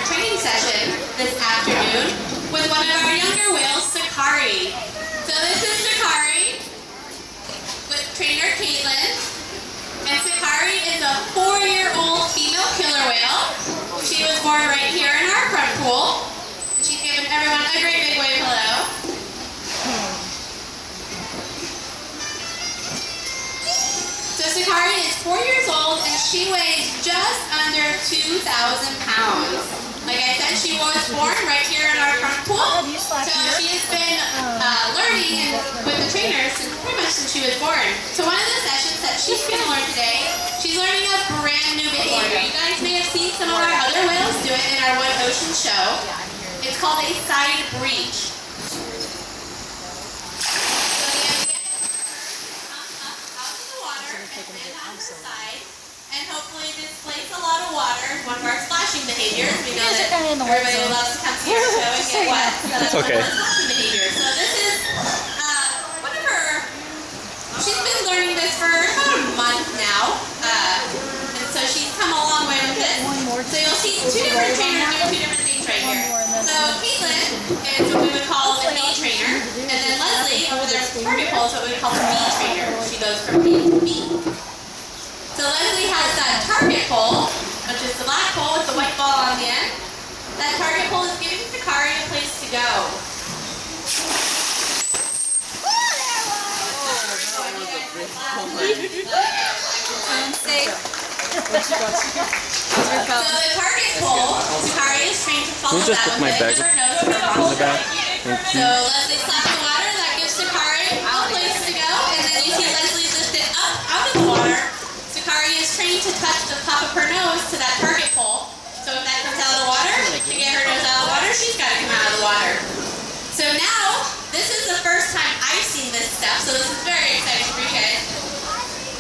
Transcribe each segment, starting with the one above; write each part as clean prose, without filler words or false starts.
training session this afternoon with one of our younger whales, Sakari. So this is Sakari with trainer Caitlin. And Sakari is a 4-year-old female killer whale. She was born right here in our front pool. And she's given everyone a great big wave hello. So Sakari is 4 years old and she weighs just under 2,000 pounds. Like I said, she was born right here in our front pool. So she has been learning with the trainers pretty much since she was born. So one of the sessions that she's going to learn today, she's learning a brand new behavior. You guys may have seen some of our other whales do it in our One Ocean show. It's called a side breach. And hopefully displays a lot of water. One of our splashing behaviors. We know that everybody loves to come to your show and get wet. So that's one of our splashing behaviors. So this is one of her, she's been learning this for about a month now. And so she's come a long way with this. So you'll see two different trainers doing two different things right here. So Caitlin is what we would call the A trainer. And then Leslie, over there at the target pole, is what we would call the B trainer. She goes from A to B. So Leslie has that target pole, which is the black pole with the white ball on the end. That target pole is giving Sakari a place to go. So the target pole, Sakari is trained to follow that with the never knows her monster. So Leslie slaps the water, that gives Sakari a place to go, and then you see Leslie lift it up out of the water. Sakari is trained to touch the top of her nose to that target pole. So if that comes out of the water, to get her nose out of the water, she's got to come out of the water. So now, this is the first time I've seen this step, so this is very exciting for you guys.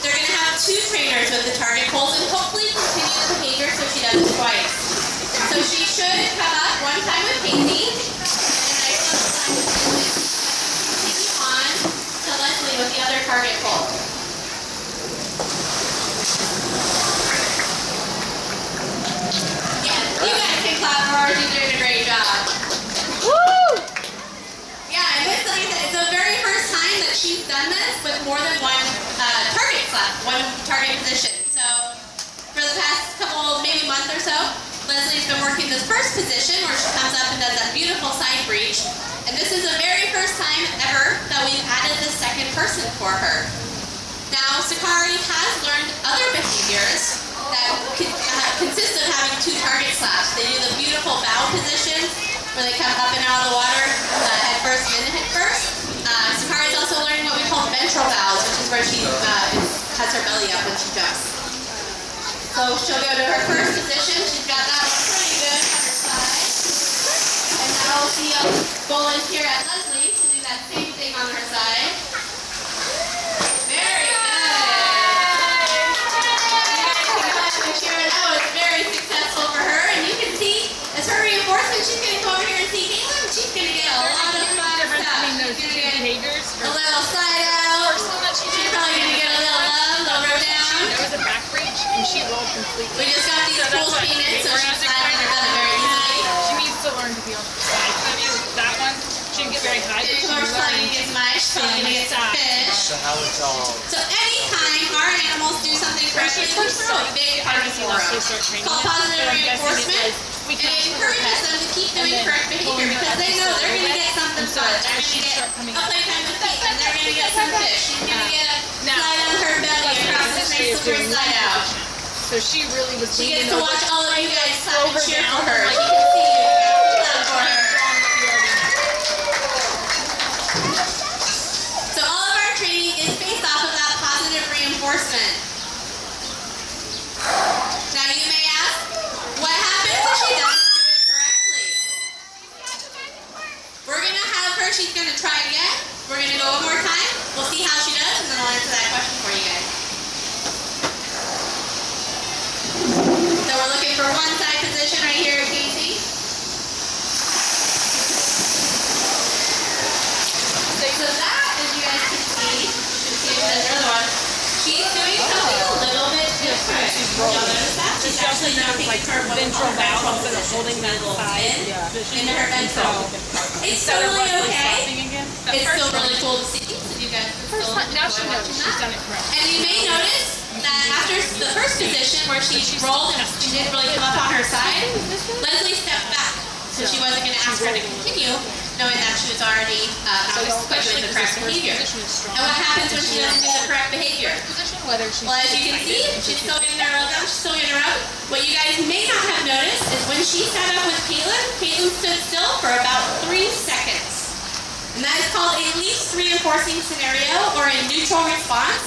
They're going to have two trainers with the target poles and hopefully continue the behavior so she does it twice. So she should come up one time with Casey, and the next time with Leslie. Continue on to Leslie with the other target pole. You guys can clap for her. She's doing a great job. Woo! Yeah, and this, like I said, it's the very first time that she's done this with more than one target slap, one target position. So for the past couple, maybe month or so, Leslie's been working this first position where she comes up and does that beautiful side breach. And this is the very first time ever that we've added the second person for her. Now, Sakari has learned other behaviors that consist of having two target slaps. They do the beautiful bow positions where they come up and out of the water, head first and then head first. Sakari's also learning what we call ventral bows, which is where she has her belly up when she jumps. So she'll go to her first position. She's got that one pretty good on her side. And now we'll see a goal in here at Leslie to do that same thing on her side. Very good. That was very successful for her, and you can see as her reinforcement, she's going to go over here and see Caitlin. She's going to get a lot of fun stuff. She's going to get a little slide out. She's probably going to get a little love, a little roll down. There was a back breach, and she rolled completely. We just got these pools came in, so she's sliding her belly very easily. She needs to learn to be on the side of you. That one, she didn't get very high. She's probably going to get smashed. She's probably going to get some fish. So anytime our animals do something correctly, we throw a big party for them. It's called positive reinforcement. And it encourages them to keep doing correct behavior because they know they're going to get something fun. They're going to get a playtime with Caitlin. They're going to get some fish. She's going to get a slide on her belly across this nice slippery slide out. So she really was. She gets to watch all of you guys clap and cheer for her. She can see you clap for her. So all of our training is based off of that positive reinforcement. Now you may ask, what happens if she doesn't do it correctly? We're going to have her, she's going to try again. We're going to go one more time. We'll see how she does, and then I'll answer that question for you guys. So we're looking for one side position right here, Casey. So that, as you guys can see the other one, she's doing something a little bit different. You'll notice that? She's actually you know, taking her ventral valve instead of holding that side into her ventral. It's totally okay. It's still really cool to see. So you guys can still Now she enjoy knows watching she's that. done it correct. And you may notice that after the first position where she rolled and she didn't really come up on her side, Leslie stepped back. So she wasn't going to ask her to continue, knowing that she was already doing the correct behavior. And what happens when she doesn't do the correct behavior? Well, as you can see, she's still getting her rub down, she's still getting her rub. What you guys may not have noticed is when she sat up with Caitlin, Caitlin stood still for about 3 seconds. And that is called a least reinforcing scenario or a neutral response.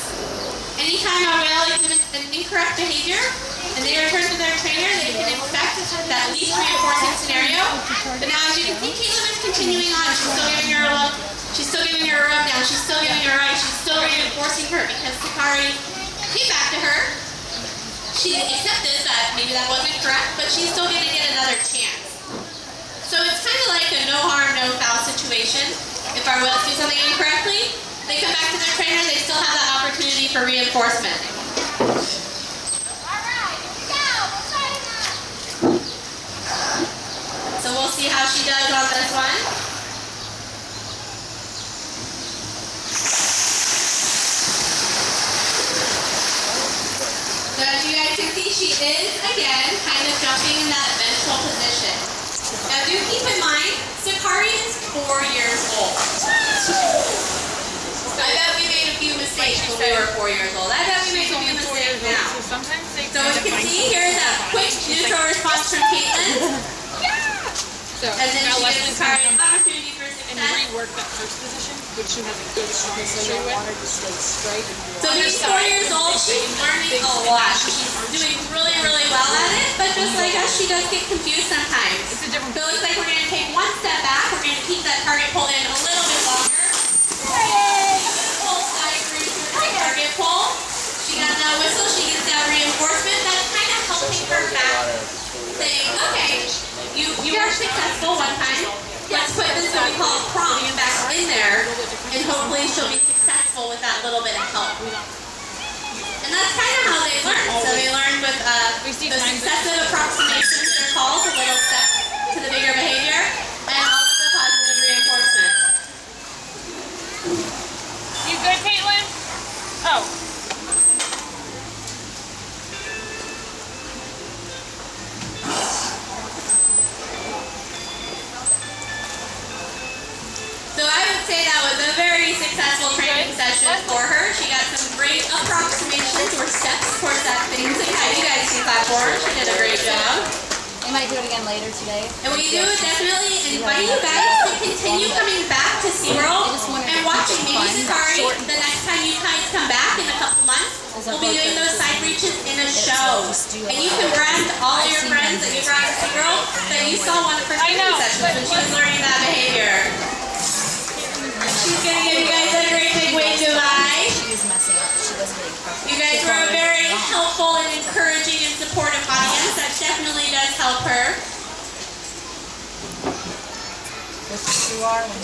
Anytime a whale exhibits an incorrect behavior and they return to their trainer, they can expect that least reinforcing scenario. But now as you can see, Caitlin is continuing on. She's still giving her a look. She's still giving her a rub down. She's still giving her a rub. She's still reinforcing her because Sakari came back to her. She accepted that maybe that wasn't correct, but she's still going to get another chance. So it's kind of like a no harm, no foul situation. If our whales do something incorrectly, they come back to their trainer, they still have that opportunity for reinforcement. So we'll see how she does on this one. So as you guys can see, she is, again, kind of jumping in that ventral position. Now do keep in mind, Sakari is 4 years old. I bet we made a few mistakes when we were 4 years old. I bet we make a few mistakes now. So as you can see, here's a quick neutral response from Caitlin. And then she gives Sakari an opportunity for And success. rework that first position, which she has a good strong history with. So being 4 years old, she's learning a lot. She's doing really, really well at it, but just like us, she does get confused sometimes. It's a different. So it looks like we're going to take one step back. We're going to keep that target pull in a little bit longer. Pull side reach with the target pull. She got that whistle. She gets that reinforcement. That's kind of helping her back, saying, okay, you are successful one time. Let's put this what we call prompt back in there, and hopefully she'll be successful with that little bit of help. And that's kind of how they learn. So they learn with the successive approximations, they're called, the little steps to the bigger behavior, and all of the positive reinforcement. You good, Caitlin? Oh. So I would say that was a very successful training session for her. She got some great approximations or steps towards that thing. So yeah, you guys can clap for her. She did a great job. We might do it again later today. And we do definitely invite you guys to continue coming back to SeaWorld and watching maybe Sakari the next time you guys come back in a couple months. We'll be doing those side reaches in a show. And you can brand all your friends that you brought to SeaWorld that you saw one of her training sessions when she was learning that behavior. She's going to give you guys a great big wave goodbye. She was messing up, but she wasn't getting perfect. You guys were a very helpful and encouraging and supportive audience. That definitely does help her.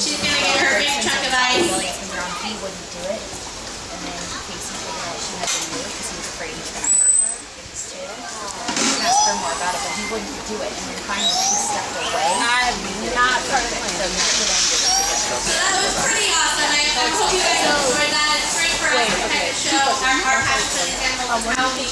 She's going to get her big chunk of ice. He wouldn't do it. And then Casey figured out she had to do it because he was afraid he was going to hurt her with his tail. I asked her more about it, but he wouldn't do it. And then finally she stepped away. I have not started So playing. now she then did it. That was pretty awesome. I hope you guys enjoyed that. It's great for us to kind of show our passion and how we